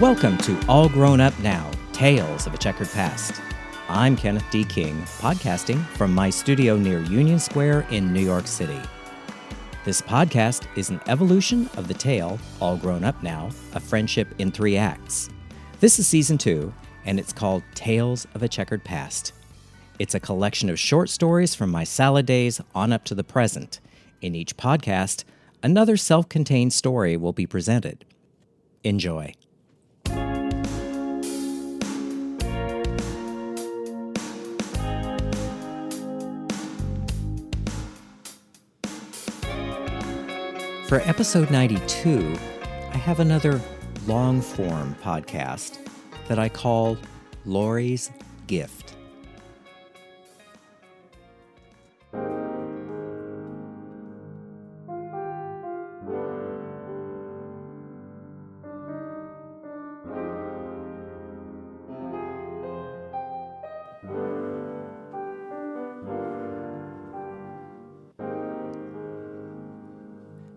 Welcome to All Grown Up Now, Tales of a Checkered Past. I'm Kenneth D. King, podcasting from my studio near Union Square in New York City. This podcast is an evolution of the tale, All Grown Up Now, A Friendship in 3 Acts. This is Season 2, and it's called Tales of a Checkered Past. It's a collection of short stories from my salad days on up to the present. In each podcast, another self-contained story will be presented. Enjoy. For episode 92, I have another long-form podcast that I call Lorie's Gift.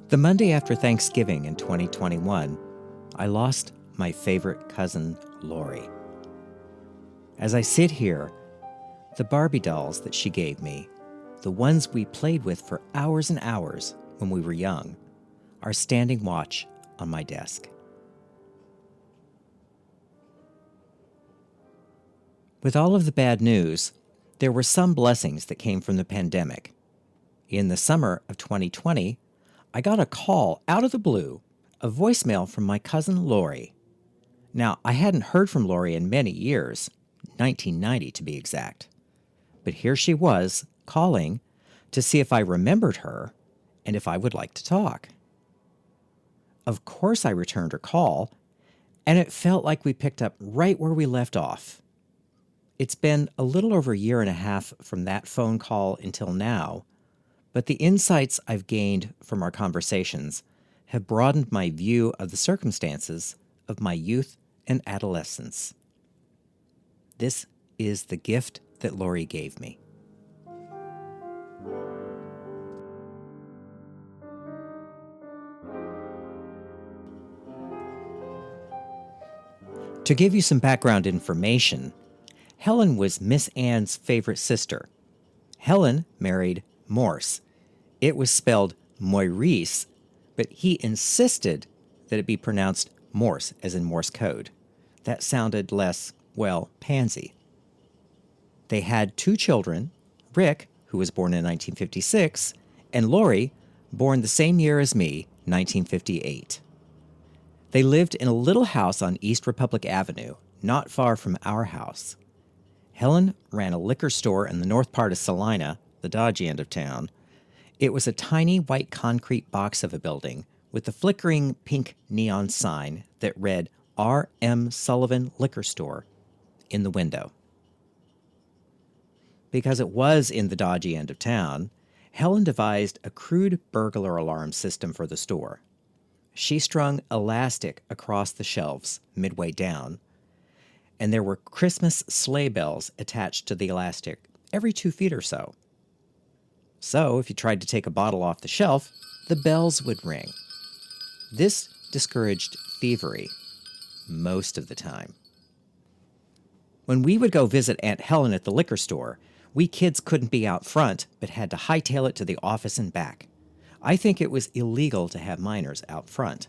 The Monday after Thanksgiving in 2021, I lost my favorite cousin, Lorie. As I sit here, the Barbie dolls that she gave me, the ones we played with for hours and hours when we were young, are standing watch on my desk. With all of the bad news, there were some blessings that came from the pandemic. In the summer of 2020, I got a call out of the blue, a voicemail from my cousin Lorie. Now, I hadn't heard from Lorie in many years, 1990 to be exact. But here she was, calling to see if I remembered her and if I would like to talk. Of course I returned her call, and it felt like we picked up right where we left off. It's been a little over a year and a half from that phone call until now, but the insights I've gained from our conversations have broadened my view of the circumstances of my youth and adolescence. This is the gift that Lorie gave me. To give you some background information, Helen was Miss Ann's favorite sister. Helen married Morse. It was spelled Maurice, but he insisted that it be pronounced Morse, as in Morse code. That sounded less, pansy. They had 2 children, Rick, who was born in 1956, and Lorie, born the same year as me, 1958. They lived in a little house on East Republic Avenue, not far from our house. Helen ran a liquor store in the north part of Salina, the dodgy end of town. It was a tiny white concrete box of a building with a flickering pink neon sign that read R.M. Sullivan Liquor Store in the window. Because it was in the dodgy end of town, Helen devised a crude burglar alarm system for the store. She strung elastic across the shelves midway down, and there were Christmas sleigh bells attached to the elastic every 2 feet or so. So, if you tried to take a bottle off the shelf, the bells would ring. This discouraged thievery most of the time. When we would go visit Aunt Helen at the liquor store, we kids couldn't be out front, but had to hightail it to the office and back. I think it was illegal to have minors out front.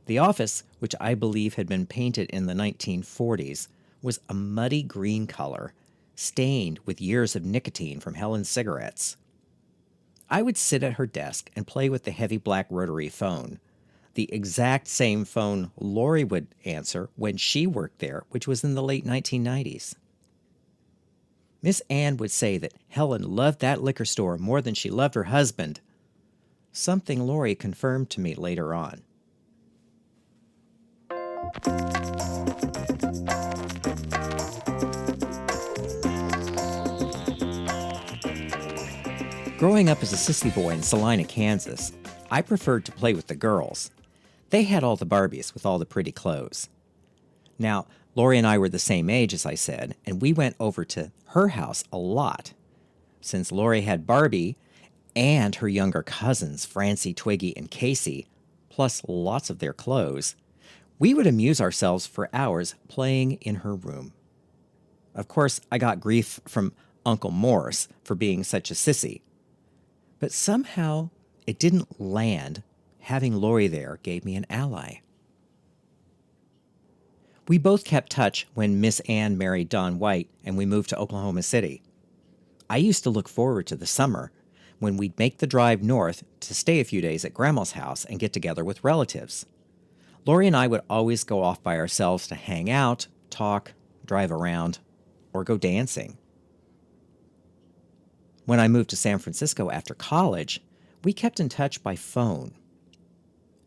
The office, which I believe had been painted in the 1940s, was a muddy green color, stained with years of nicotine from Helen's cigarettes. I would sit at her desk and play with the heavy black rotary phone, the exact same phone Lorie would answer when she worked there, which was in the late 1990s. Miss Ann would say that Helen loved that liquor store more than she loved her husband, something Lorie confirmed to me later on. Growing up as a sissy boy in Salina, Kansas, I preferred to play with the girls. They had all the Barbies with all the pretty clothes. Now, Lorie and I were the same age, as I said, and we went over to her house a lot. Since Lorie had Barbie and her younger cousins, Francie, Twiggy, and Casey, plus lots of their clothes, We would amuse ourselves for hours playing in her room. Of course, I got grief from Uncle Morse for being such a sissy. But somehow it didn't land. Having Lorie there gave me an ally. We both kept touch when Miss Ann married Don White and we moved to Oklahoma City. I used to look forward to the summer when we'd make the drive north to stay a few days at Grandma's house and get together with relatives. Lorie and I would always go off by ourselves to hang out, talk, drive around, or go dancing. When I moved to San Francisco after college, we kept in touch by phone.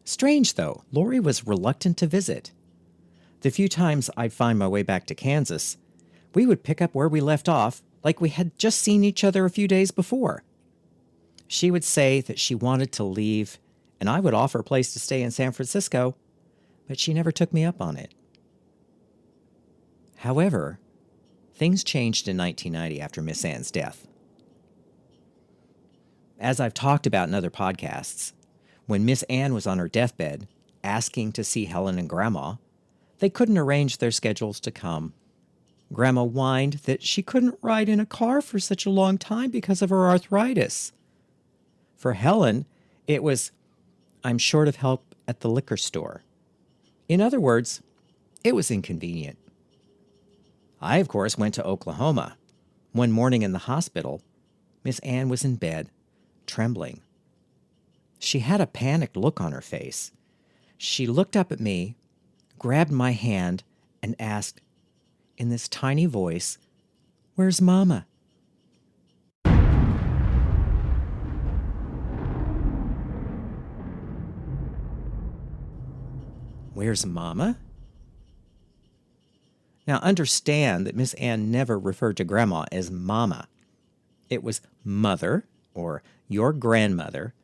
Strange, though, Lorie was reluctant to visit. The few times I'd find my way back to Kansas, we would pick up where we left off like we had just seen each other a few days before. She would say that she wanted to leave, and I would offer a place to stay in San Francisco, but she never took me up on it. However, things changed in 1990 after Miss Ann's death. As I've talked about in other podcasts, when Miss Ann was on her deathbed, asking to see Helen and Grandma, they couldn't arrange their schedules to come. Grandma whined that she couldn't ride in a car for such a long time because of her arthritis. For Helen, it was, "I'm short of help at the liquor store." In other words, it was inconvenient. I, of course, went to Oklahoma. One morning in the hospital, Miss Ann was in bed, trembling. She had a panicked look on her face. She looked up at me, grabbed my hand, and asked, in this tiny voice, "Where's Mama?" Where's Mama? Now understand that Miss Ann never referred to Grandma as Mama. It was Mother, or your grandmother,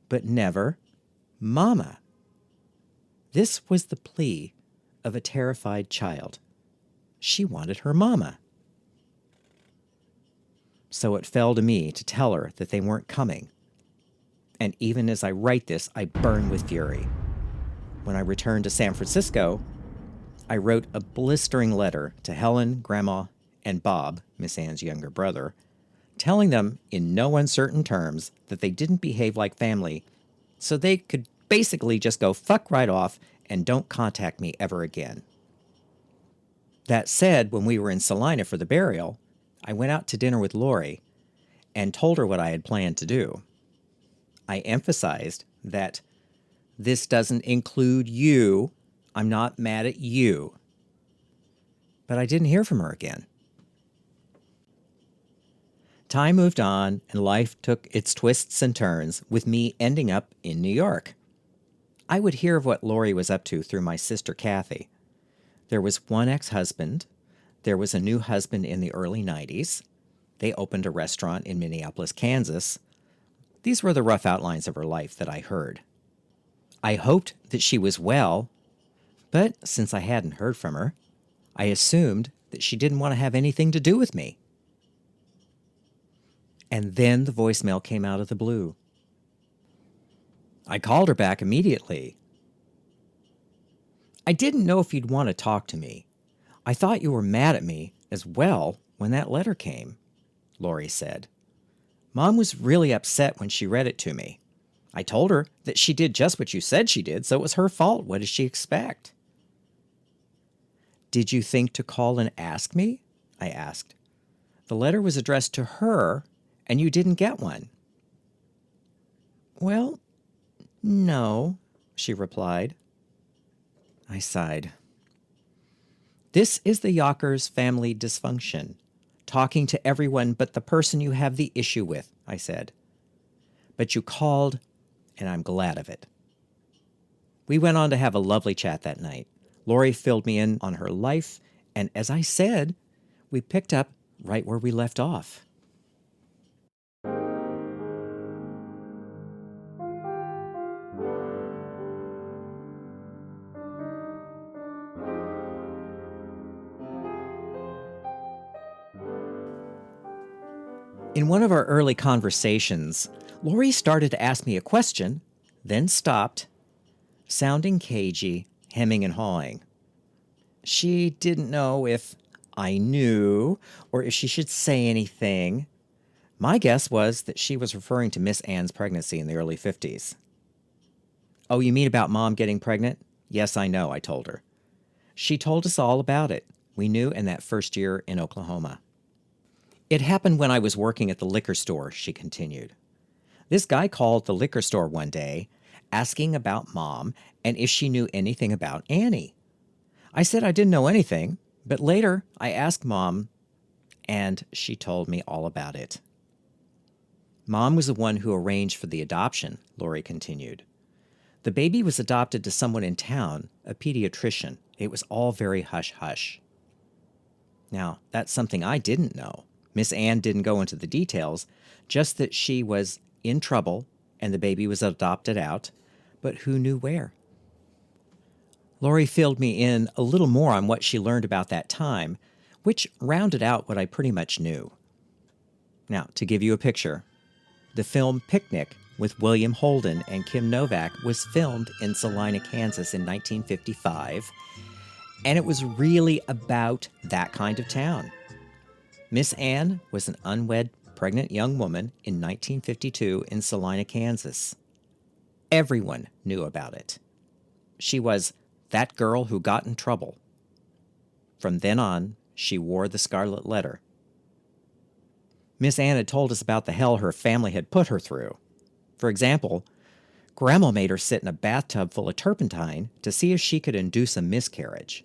but never Mama. This was the plea of a terrified child. She wanted her Mama. So it fell to me to tell her that they weren't coming. And even as I write this, I burn with fury. When I returned to San Francisco, I wrote a blistering letter to Helen, Grandma, and Bob, Miss Ann's younger brother, telling them in no uncertain terms that they didn't behave like family, so they could basically just go fuck right off and don't contact me ever again. That said, when we were in Salina for the burial, I went out to dinner with Lorie and told her what I had planned to do. I emphasized that this doesn't include you. I'm not mad at you. But I didn't hear from her again. Time moved on, and life took its twists and turns, with me ending up in New York. I would hear of what Lorie was up to through my sister Kathy. There was one ex-husband. There was a new husband in the early 90s. They opened a restaurant in Minneapolis, Kansas. These were the rough outlines of her life that I heard. I hoped that she was well, but since I hadn't heard from her, I assumed that she didn't want to have anything to do with me. And then the voicemail came out of the blue. I called her back immediately. "I didn't know if you'd want to talk to me. I thought you were mad at me as well when that letter came," Lorie said. "Mom was really upset when she read it to me. I told her that she did just what you said she did, so it was her fault. What did she expect?" "Did you think to call and ask me?" I asked. "The letter was addressed to her, and you didn't get one." "Well, no," she replied. I sighed. "This is the Yockers family dysfunction. Talking to everyone but the person you have the issue with," I said. "But you called, and I'm glad of it." We went on to have a lovely chat that night. Lorie filled me in on her life, and as I said, we picked up right where we left off. In one of our early conversations, Lorie started to ask me a question, then stopped, sounding cagey, hemming and hawing. She didn't know if I knew or if she should say anything. My guess was that she was referring to Miss Ann's pregnancy in the early 50s. Oh, you mean about Mom getting pregnant? Yes, I know, I told her. She told us all about it. We knew in that first year in Oklahoma. It happened when I was working at the liquor store, she continued. This guy called the liquor store one day, asking about Mom and if she knew anything about Annie. I said I didn't know anything, but later I asked Mom, and she told me all about it. Mom was the one who arranged for the adoption, Lorie continued. The baby was adopted to someone in town, a pediatrician. It was all very hush-hush. Now, that's something I didn't know. Miss Ann didn't go into the details, just that she was in trouble and the baby was adopted out, but who knew where? Lorie filled me in a little more on what she learned about that time, which rounded out what I pretty much knew. Now, to give you a picture, the film Picnic with William Holden and Kim Novak was filmed in Salina, Kansas in 1955, and it was really about that kind of town. Miss Ann was an unwed, pregnant young woman in 1952 in Salina, Kansas. Everyone knew about it. She was that girl who got in trouble. From then on, she wore the scarlet letter. Miss Ann had told us about the hell her family had put her through. For example, Grandma made her sit in a bathtub full of turpentine to see if she could induce a miscarriage.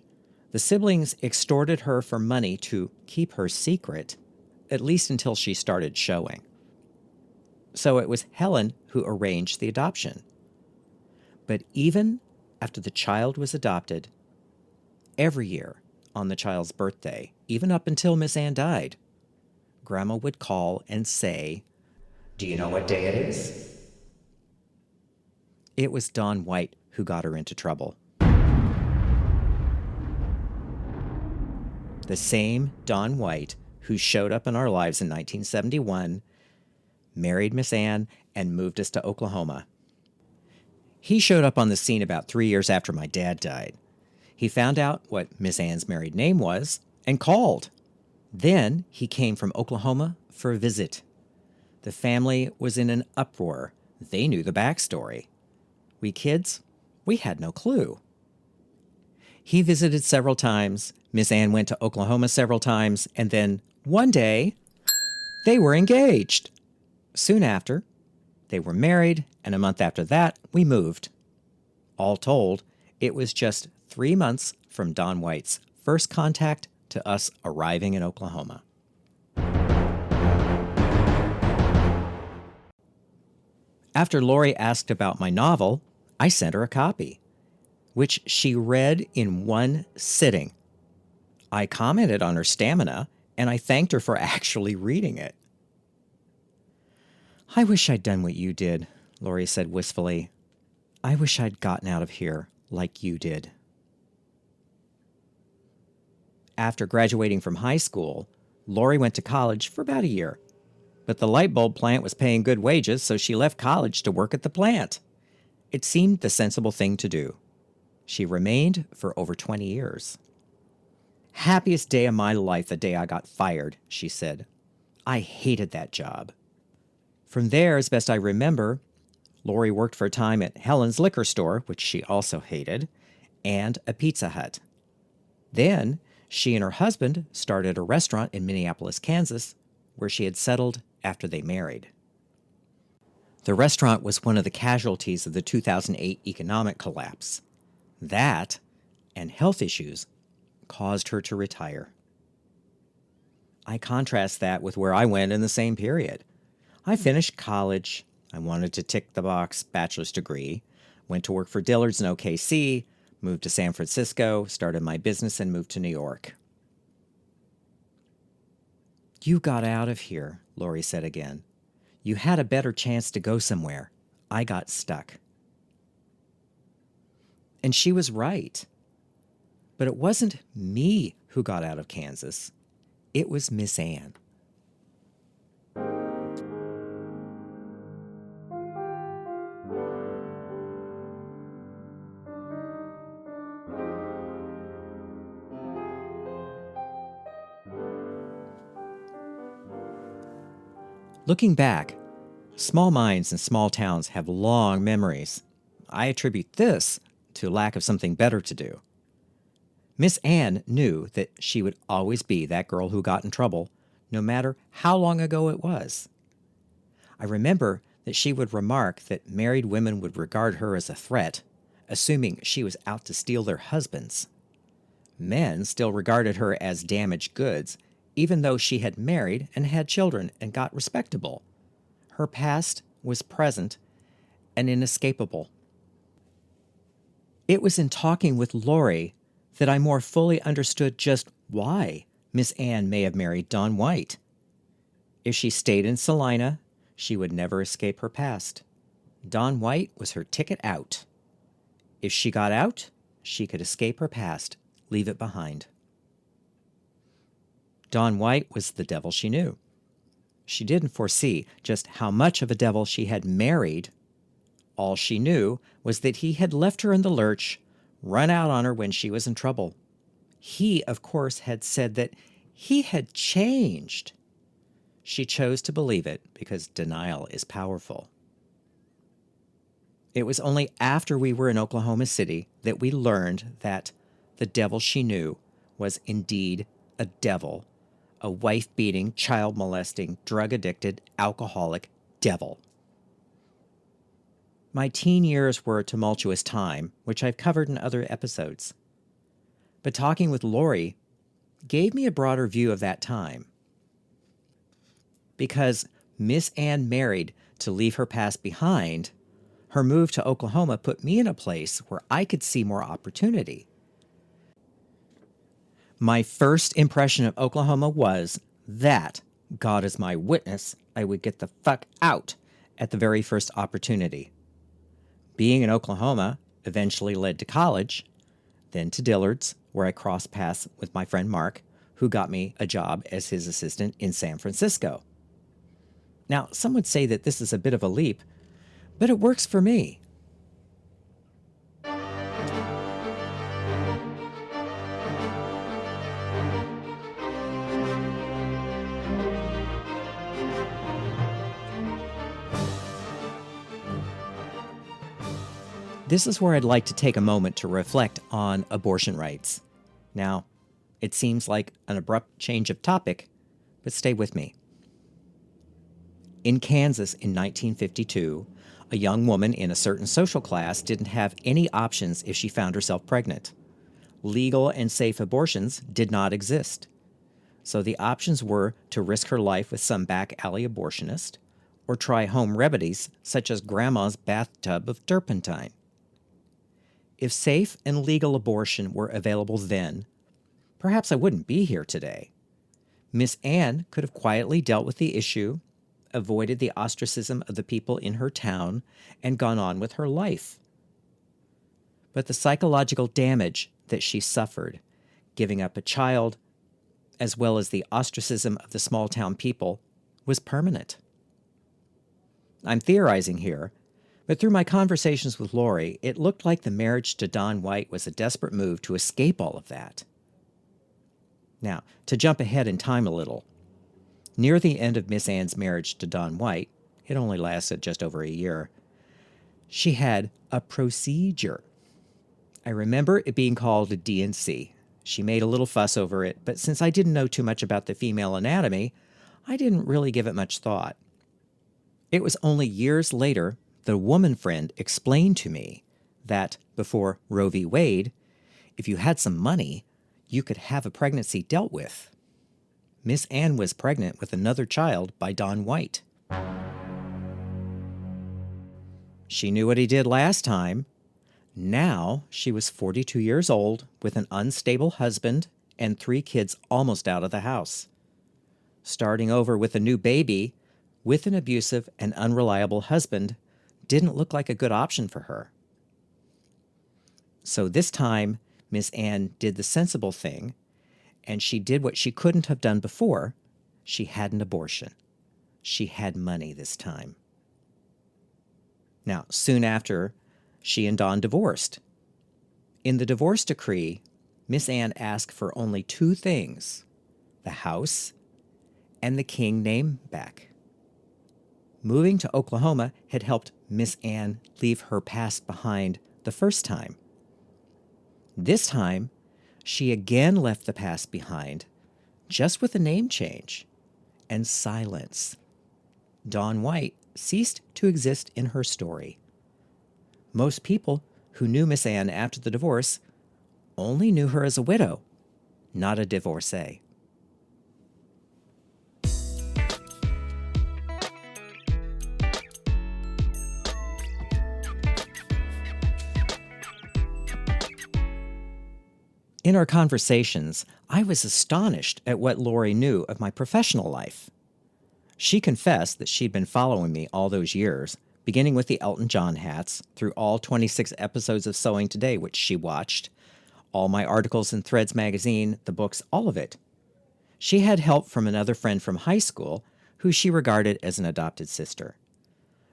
The siblings extorted her for money to keep her secret, at least until she started showing. So it was Helen who arranged the adoption. But even after the child was adopted, every year on the child's birthday, even up until Miss Ann died, Grandma would call and say, "Do you know what day it is?" It was Don White who got her into trouble. The same Don White who showed up in our lives in 1971, married Miss Ann, and moved us to Oklahoma. He showed up on the scene about 3 years after my dad died. He found out what Miss Ann's married name was and called. Then he came from Oklahoma for a visit. The family was in an uproar. They knew the backstory. We kids, we had no clue. He visited several times. Miss Ann went to Oklahoma several times, and then one day, they were engaged. Soon after, they were married, and a month after that, we moved. All told, it was just 3 months from Don White's first contact to us arriving in Oklahoma. After Lorie asked about my novel, I sent her a copy, which she read in one sitting. I commented on her stamina, and I thanked her for actually reading it. "I wish I'd done what you did," Lorie said wistfully. "I wish I'd gotten out of here like you did." After graduating from high school, Lorie went to college for about a year. But the light bulb plant was paying good wages, so she left college to work at the plant. It seemed the sensible thing to do. She remained for over 20 years. "Happiest day of my life the day I got fired," she said. "I hated that job." From there, as best I remember, Lorie worked for a time at Helen's liquor store, which she also hated, and a Pizza Hut. Then, she and her husband started a restaurant in Minneapolis, Kansas, where she had settled after they married. The restaurant was one of the casualties of the 2008 economic collapse. That, and health issues, caused her to retire. I contrast that with where I went in the same period. I finished college. I wanted to tick the box bachelor's degree, went to work for Dillard's in OKC, moved to San Francisco, started my business, and moved to New York. "You got out of here," Lorie said again. "You had a better chance to go somewhere. I got stuck." And she was right. But it wasn't me who got out of Kansas. It was Miss Ann. Looking back, small minds and small towns have long memories. I attribute this to lack of something better to do. Miss Anne knew that she would always be that girl who got in trouble, no matter how long ago it was. I remember that she would remark that married women would regard her as a threat, assuming she was out to steal their husbands. Men still regarded her as damaged goods, even though she had married and had children and got respectable. Her past was present and inescapable. It was in talking with Lorie that I more fully understood just why Miss Anne may have married Don White. If she stayed in Salina, she would never escape her past. Don White was her ticket out. If she got out, she could escape her past, leave it behind. Don White was the devil she knew. She didn't foresee just how much of a devil she had married. All she knew was that he had left her in the lurch, run out on her when she was in trouble. He, of course, had said that he had changed. She chose to believe it because denial is powerful. It was only after we were in Oklahoma City that we learned that the devil she knew was indeed a devil, a wife-beating, child-molesting, drug-addicted, alcoholic devil. My teen years were a tumultuous time, which I've covered in other episodes. But talking with Lorie gave me a broader view of that time. Because Miss Anne married to leave her past behind, her move to Oklahoma put me in a place where I could see more opportunity. My first impression of Oklahoma was that, God is my witness, I would get the fuck out at the very first opportunity. Being in Oklahoma eventually led to college, then to Dillard's, where I crossed paths with my friend Mark, who got me a job as his assistant in San Francisco. Now, some would say that this is a bit of a leap, but it works for me. This is where I'd like to take a moment to reflect on abortion rights. Now, it seems like an abrupt change of topic, but stay with me. In Kansas in 1952, a young woman in a certain social class didn't have any options if she found herself pregnant. Legal and safe abortions did not exist. So the options were to risk her life with some back alley abortionist or try home remedies such as grandma's bathtub of turpentine. If safe and legal abortion were available then, perhaps I wouldn't be here today. Miss Anne could have quietly dealt with the issue, avoided the ostracism of the people in her town, and gone on with her life. But the psychological damage that she suffered, giving up a child, as well as the ostracism of the small town people, was permanent. I'm theorizing here, but through my conversations with Lorie, it looked like the marriage to Don White was a desperate move to escape all of that. Now, to jump ahead in time a little, near the end of Miss Anne's marriage to Don White, it only lasted just over a year, she had a procedure. I remember it being called a D&C. She made a little fuss over it, but since I didn't know too much about the female anatomy, I didn't really give it much thought. It was only years later that a woman friend explained to me that before Roe v. Wade, if you had some money, you could have a pregnancy dealt with. Miss Anne was pregnant with another child by Don White. She knew what he did last time. Now she was 42 years old with an unstable husband and 3 kids almost out of the house. Starting over with a new baby with an abusive and unreliable husband didn't look like a good option for her. So this time, Miss Anne did the sensible thing, and she did what she couldn't have done before. She had an abortion. She had money this time. Now, soon after, she and Don divorced. In the divorce decree, Miss Anne asked for only 2 things: the house and the king name back. moving to Oklahoma had helped Miss Ann leave her past behind the first time. This time, she again left the past behind, just with a name change and silence. Dawn White ceased to exist in her story. Most people who knew Miss Ann after the divorce only knew her as a widow, not a divorcee. In our conversations, I was astonished at what Lorie knew of my professional life. She confessed that she'd been following me all those years, beginning with the Elton John hats, through all 26 episodes of Sewing Today, which she watched, all my articles in Threads magazine, the books, all of it. She had help from another friend from high school, who she regarded as an adopted sister.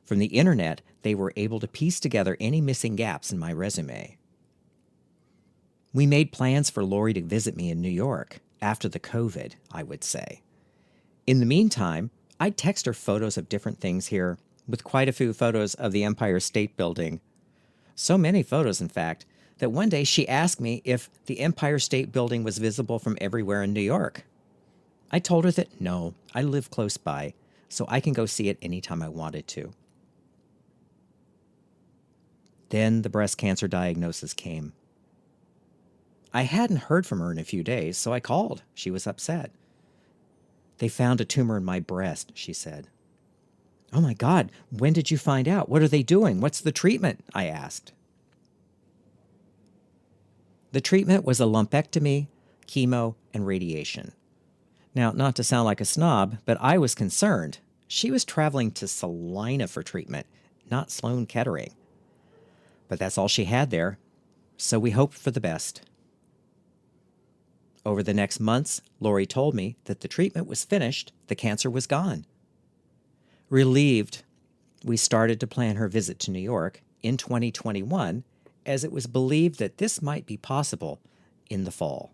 From the internet, they were able to piece together any missing gaps in my resume. We made plans for Lorie to visit me in New York, after the COVID, I would say. In the meantime, I'd text her photos of different things here, with quite a few photos of the Empire State Building. So many photos, in fact, that one day she asked me if the Empire State Building was visible from everywhere in New York. I told her that no, I live close by, so I can go see it anytime I wanted to. Then the breast cancer diagnosis came. I hadn't heard from her in a few days, so I called. She was upset. They found a tumor in my breast, she said. Oh my God, when did you find out? What are they doing? What's the treatment? I asked. The treatment was a lumpectomy, chemo, and radiation. Now, not to sound like a snob, but I was concerned. She was traveling to Salina for treatment, not Sloan Kettering. But that's all she had there, so we hoped for the best. Over the next months, Lorie told me that the treatment was finished, the cancer was gone. Relieved, we started to plan her visit to New York in 2021, as it was believed that this might be possible in the fall.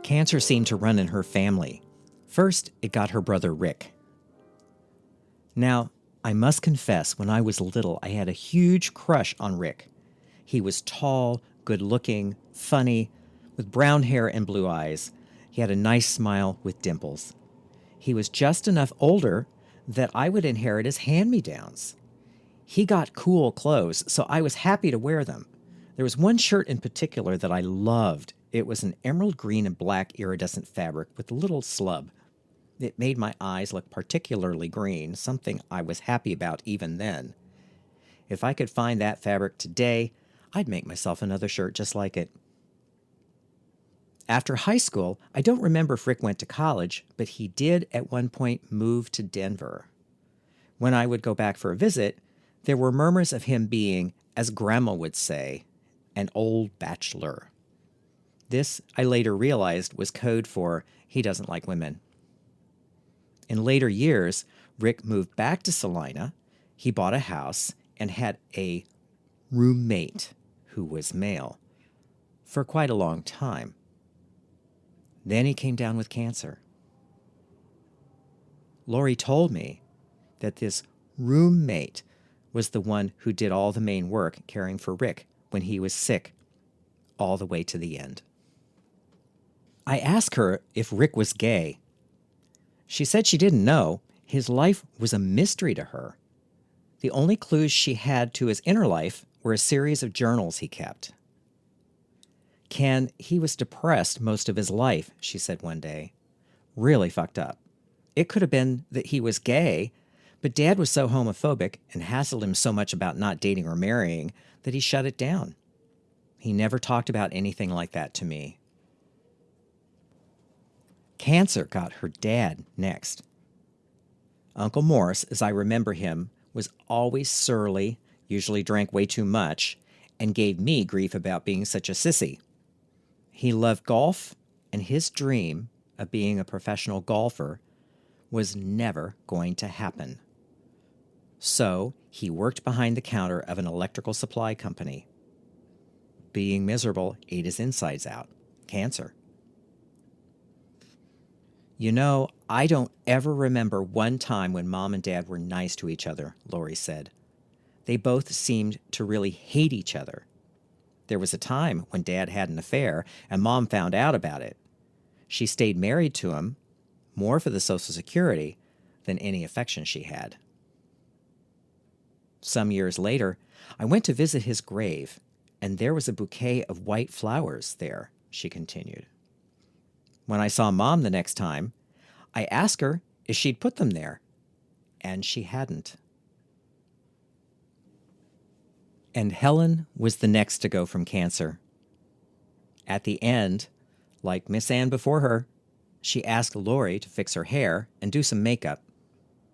Cancer seemed to run in her family. First, it got her brother Rick. Now, I must confess, when I was little, I had a huge crush on Rick. He was tall, good-looking, funny, with brown hair and blue eyes. He had a nice smile with dimples. He was just enough older that I would inherit his hand-me-downs. He got cool clothes, so I was happy to wear them. There was one shirt in particular that I loved. It was an emerald green and black iridescent fabric with a little slub. It made my eyes look particularly green, something I was happy about even then. If I could find that fabric today, I'd make myself another shirt just like it. After high school, I don't remember if Rick went to college, but he did at one point move to Denver. When I would go back for a visit, there were murmurs of him being, as Grandma would say, an old bachelor. This, I later realized, was code for he doesn't like women. In later years, Rick moved back to Salina. He bought a house and had a roommate who was male for quite a long time. Then he came down with cancer. Lorie told me that this roommate was the one who did all the main work caring for Rick when he was sick, all the way to the end. I asked her if Rick was gay. She said she didn't know. His life was a mystery to her. The only clues she had to his inner life were a series of journals he kept. Ken, he was depressed most of his life, she said one day. Really fucked up. It could have been that he was gay, but Dad was so homophobic and hassled him so much about not dating or marrying that he shut it down. He never talked about anything like that to me. Cancer got her dad next. Uncle Morris, as I remember him, was always surly, usually drank way too much, and gave me grief about being such a sissy. He loved golf and his dream of being a professional golfer was never going to happen. So he worked behind the counter of an electrical supply company. Being miserable ate his insides out. Cancer. You know, I don't ever remember one time when Mom and Dad were nice to each other, Lorie said. They both seemed to really hate each other. There was a time when Dad had an affair and Mom found out about it. She stayed married to him, more for the Social Security than any affection she had. Some years later, I went to visit his grave, and there was a bouquet of white flowers there, she continued. When I saw Mom the next time, I asked her if she'd put them there, and she hadn't. And Helen was the next to go from cancer. At the end, like Miss Ann before her, she asked Lorie to fix her hair and do some makeup.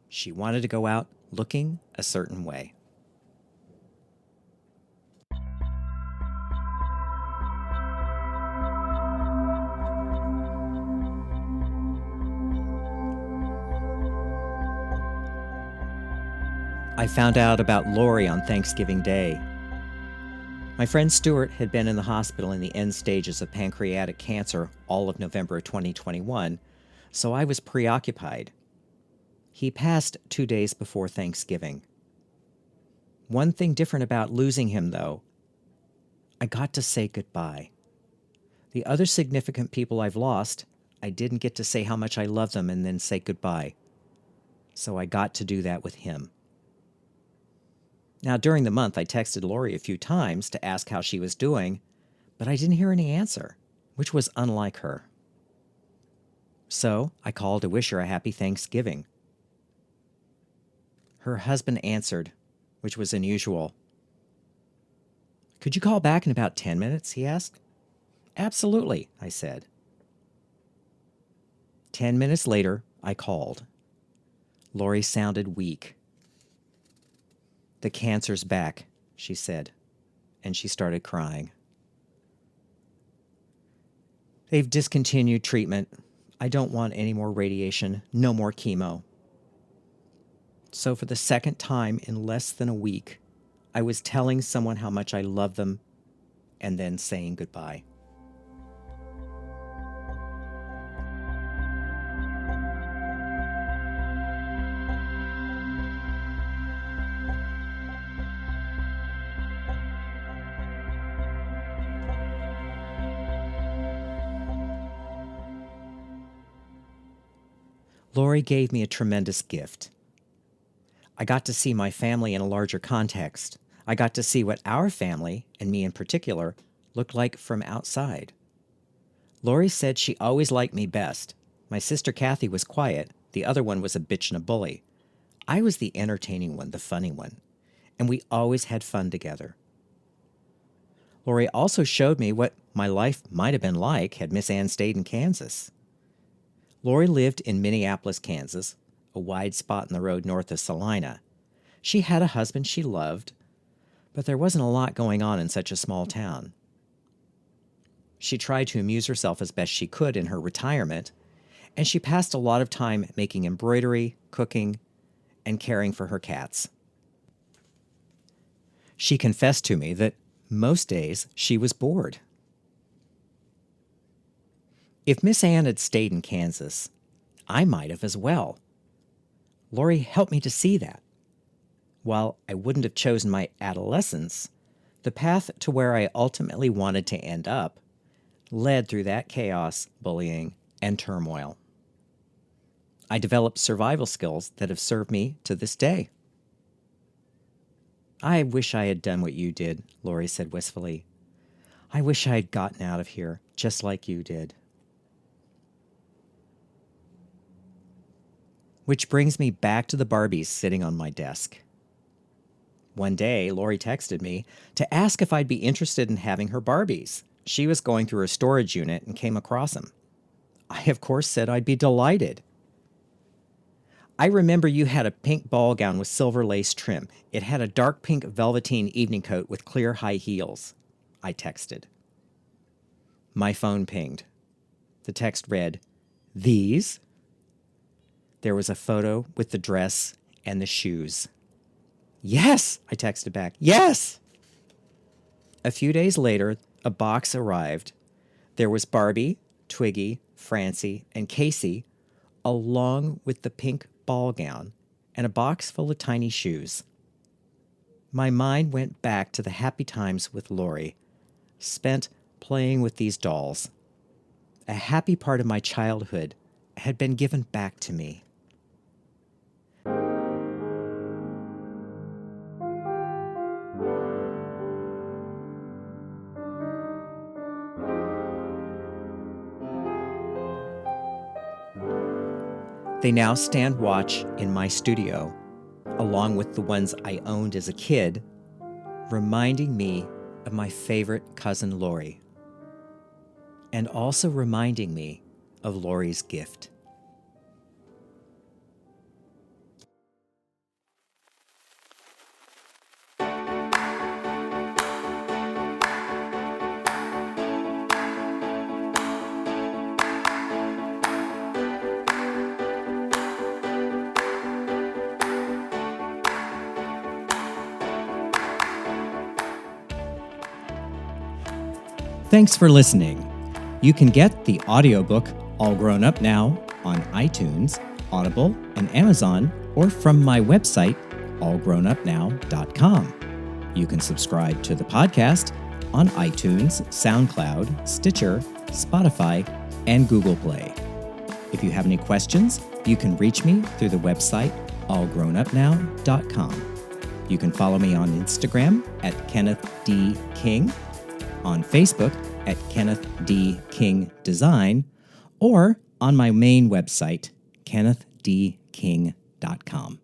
She wanted to go out looking a certain way. I found out about Lorie on Thanksgiving Day. My friend Stuart had been in the hospital in the end stages of pancreatic cancer all of November 2021, so I was preoccupied. He passed 2 days before Thanksgiving. One thing different about losing him, though, I got to say goodbye. The other significant people I've lost, I didn't get to say how much I love them and then say goodbye. So I got to do that with him. Now, during the month, I texted Lorie a few times to ask how she was doing, but I didn't hear any answer, which was unlike her. So I called to wish her a happy Thanksgiving. Her husband answered, which was unusual. "Could you call back in about 10 minutes?" he asked. "Absolutely," I said. 10 minutes later, I called. Lorie sounded weak. "The cancer's back," she said, and she started crying. "They've discontinued treatment. I don't want any more radiation, no more chemo." So for the second time in less than a week, I was telling someone how much I love them and then saying goodbye. Lorie gave me a tremendous gift. I got to see my family in a larger context. I got to see what our family, and me in particular, looked like from outside. Lorie said she always liked me best. My sister Kathy was quiet. The other one was a bitch and a bully. I was the entertaining one, the funny one. And we always had fun together. Lorie also showed me what my life might have been like had Miss Ann stayed in Kansas. Lorie lived in Minneapolis, Kansas, a wide spot in the road north of Salina. She had a husband she loved, but there wasn't a lot going on in such a small town. She tried to amuse herself as best she could in her retirement, and she passed a lot of time making embroidery, cooking, and caring for her cats. She confessed to me that most days she was bored. If Miss Ann had stayed in Kansas, I might have as well. Lorie helped me to see that. While I wouldn't have chosen my adolescence, the path to where I ultimately wanted to end up led through that chaos, bullying, and turmoil. I developed survival skills that have served me to this day. "I wish I had done what you did," Lorie said wistfully. "I wish I had gotten out of here, just like you did." Which brings me back to the Barbies sitting on my desk. One day, Lorie texted me to ask if I'd be interested in having her Barbies. She was going through her storage unit and came across them. I, of course, said I'd be delighted. "I remember you had a pink ball gown with silver lace trim. It had a dark pink velveteen evening coat with clear high heels," I texted. My phone pinged. The text read, "These?" There was a photo with the dress and the shoes. "Yes," I texted back. "Yes!" A few days later, a box arrived. There was Barbie, Twiggy, Francie, and Casey, along with the pink ball gown and a box full of tiny shoes. My mind went back to the happy times with Lorie, spent playing with these dolls. A happy part of my childhood had been given back to me. They now stand watch in my studio, along with the ones I owned as a kid, reminding me of my favorite cousin Lorie, and also reminding me of Lorie's gift. Thanks for listening. You can get the audiobook All Grown Up Now on iTunes, Audible, and Amazon, or from my website, allgrownupnow.com. You can subscribe to the podcast on iTunes, SoundCloud, Stitcher, Spotify, and Google Play. If you have any questions, you can reach me through the website, allgrownupnow.com. You can follow me on Instagram at Kenneth D. King, on Facebook at Kenneth D. King Design, or on my main website, kennethdking.com.